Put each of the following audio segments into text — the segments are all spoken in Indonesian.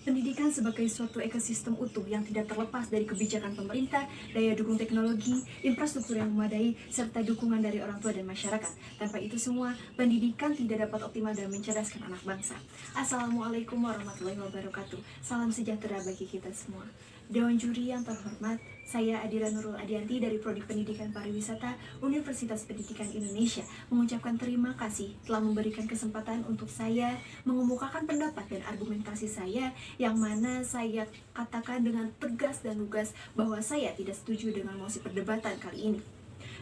Pendidikan sebagai suatu ekosistem utuh yang tidak terlepas dari kebijakan pemerintah, daya dukung teknologi, infrastruktur yang memadai, serta dukungan dari orang tua dan masyarakat. Tanpa itu semua, pendidikan tidak dapat optimal dan mencerdaskan anak bangsa. Assalamualaikum warahmatullahi wabarakatuh. Salam sejahtera bagi kita semua. Dewan Juri yang terhormat, saya Adira Nurul Adianti dari Prodi Pendidikan Pariwisata Universitas Pendidikan Indonesia mengucapkan terima kasih telah memberikan kesempatan untuk saya mengemukakan pendapat dan argumentasi saya, yang mana saya katakan dengan tegas dan lugas bahwa saya tidak setuju dengan mosi perdebatan kali ini.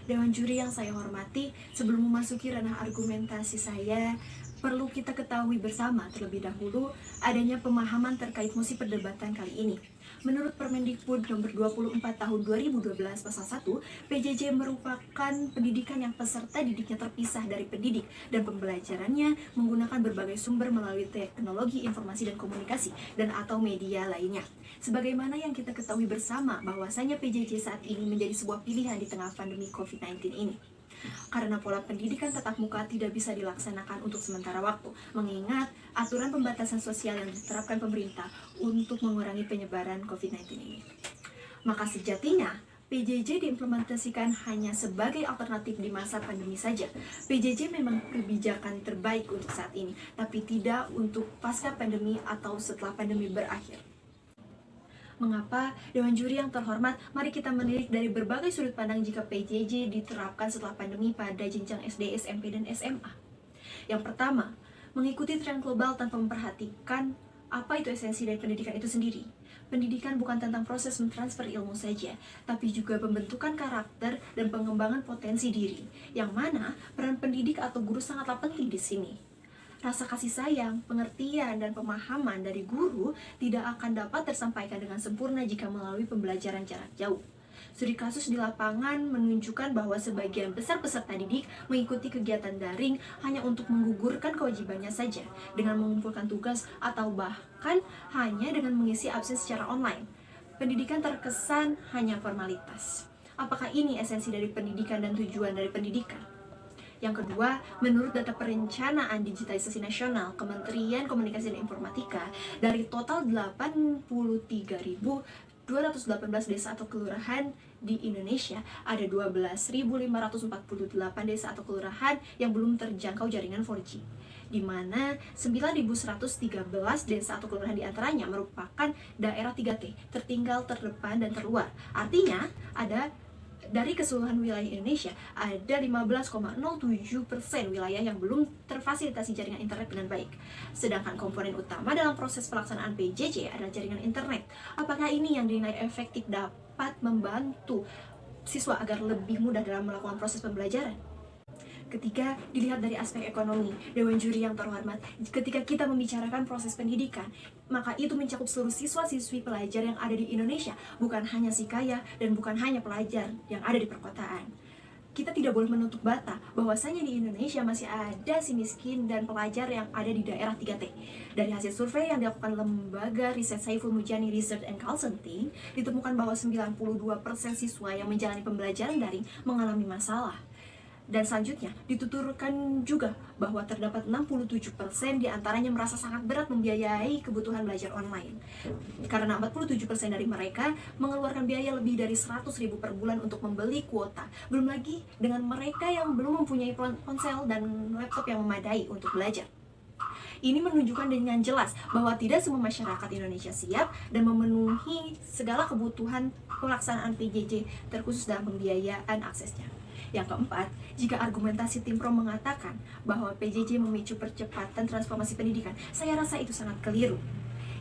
Dewan Juri yang saya hormati, sebelum memasuki ranah argumentasi saya, perlu kita ketahui bersama terlebih dahulu adanya pemahaman terkait mosi perdebatan kali ini. Menurut Permendikbud nomor 24 tahun 2012 pasal 1, PJJ merupakan pendidikan yang peserta didiknya terpisah dari pendidik dan pembelajarannya menggunakan berbagai sumber melalui teknologi informasi dan komunikasi dan atau media lainnya. Sebagaimana yang kita ketahui bersama bahwasanya PJJ saat ini menjadi sebuah pilihan di tengah pandemi COVID-19 ini. Karena pola pendidikan tatap muka tidak bisa dilaksanakan untuk sementara waktu, mengingat aturan pembatasan sosial yang diterapkan pemerintah untuk mengurangi penyebaran COVID-19 ini. Maka sejatinya, PJJ diimplementasikan hanya sebagai alternatif di masa pandemi saja. PJJ memang kebijakan terbaik untuk saat ini, tapi tidak untuk pasca pandemi atau setelah pandemi berakhir. Mengapa? Dewan Juri yang terhormat, mari kita menilik dari berbagai sudut pandang jika PJJ diterapkan setelah pandemi pada jenjang SD, SMP, dan SMA. Yang pertama, mengikuti tren global tanpa memperhatikan apa itu esensi dari pendidikan itu sendiri. Pendidikan bukan tentang proses mentransfer ilmu saja, tapi juga pembentukan karakter dan pengembangan potensi diri, yang mana peran pendidik atau guru sangatlah penting di sini. Rasa kasih sayang, pengertian, dan pemahaman dari guru tidak akan dapat tersampaikan dengan sempurna jika melalui pembelajaran jarak jauh. Studi kasus di lapangan menunjukkan bahwa sebagian besar peserta didik mengikuti kegiatan daring hanya untuk menggugurkan kewajibannya saja, dengan mengumpulkan tugas atau bahkan hanya dengan mengisi absen secara online. Pendidikan terkesan hanya formalitas. Apakah ini esensi dari pendidikan dan tujuan dari pendidikan? Yang kedua, menurut data Perencanaan Digitalisasi Nasional Kementerian Komunikasi dan Informatika, dari total 83.218 desa atau kelurahan di Indonesia, ada 12.548 desa atau kelurahan yang belum terjangkau jaringan 4G, di mana 9.113 desa atau kelurahan diantaranya merupakan daerah 3T, tertinggal, terdepan, dan terluar. Artinya, dari keseluruhan wilayah Indonesia, ada 15,07% wilayah yang belum terfasilitasi jaringan internet dengan baik. Sedangkan komponen utama dalam proses pelaksanaan PJJ adalah jaringan internet. Apakah ini yang dinilai efektif dapat membantu siswa agar lebih mudah dalam melakukan proses pembelajaran? Ketiga, dilihat dari aspek ekonomi. Dewan Juri yang terhormat, ketika kita membicarakan proses pendidikan, maka itu mencakup seluruh siswa-siswi pelajar yang ada di Indonesia, bukan hanya si kaya dan bukan hanya pelajar yang ada di perkotaan. Kita tidak boleh menutup mata bahwasanya di Indonesia masih ada si miskin dan pelajar yang ada di daerah 3T. Dari hasil survei yang dilakukan lembaga riset Saiful Mujani Research and Consulting, ditemukan bahwa 92% siswa yang menjalani pembelajaran daring mengalami masalah. Dan selanjutnya, dituturkan juga bahwa terdapat 67% diantaranya merasa sangat berat membiayai kebutuhan belajar online. Karena 47% dari mereka mengeluarkan biaya lebih dari 100.000 per bulan untuk membeli kuota. Belum lagi dengan mereka yang belum mempunyai ponsel dan laptop yang memadai untuk belajar. Ini menunjukkan dengan jelas bahwa tidak semua masyarakat Indonesia siap dan memenuhi segala kebutuhan pelaksanaan PJJ, terkhusus dalam pembiayaan aksesnya. Yang keempat, jika argumentasi tim pro mengatakan bahwa PJJ memicu percepatan transformasi pendidikan, saya rasa itu sangat keliru.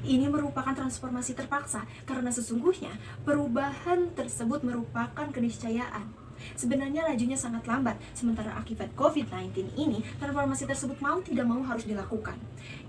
Ini merupakan transformasi terpaksa karena sesungguhnya perubahan tersebut merupakan keniscayaan. Sebenarnya lajunya sangat lambat, sementara akibat COVID-19 ini, transformasi tersebut mau tidak mau harus dilakukan.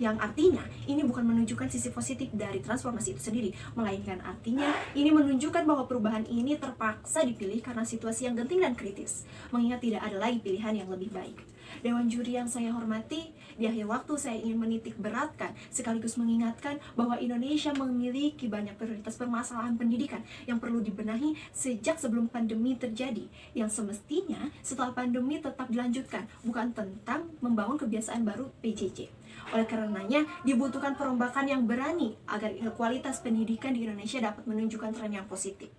Yang artinya, ini bukan menunjukkan sisi positif dari transformasi itu sendiri, melainkan artinya ini menunjukkan bahwa perubahan ini terpaksa dipilih karena situasi yang genting dan kritis, mengingat tidak ada lagi pilihan yang lebih baik. Dewan juri yang saya hormati, di akhir waktu saya ingin menitik beratkan sekaligus mengingatkan bahwa Indonesia memiliki banyak prioritas permasalahan pendidikan yang perlu dibenahi sejak sebelum pandemi terjadi, yang semestinya setelah pandemi tetap dilanjutkan, bukan tentang membangun kebiasaan baru PJJ. Oleh karenanya, dibutuhkan perombakan yang berani agar kualitas pendidikan di Indonesia dapat menunjukkan tren yang positif.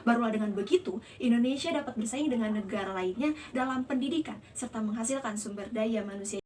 Barulah dengan begitu, Indonesia dapat bersaing dengan negara lainnya dalam pendidikan serta menghasilkan sumber daya manusia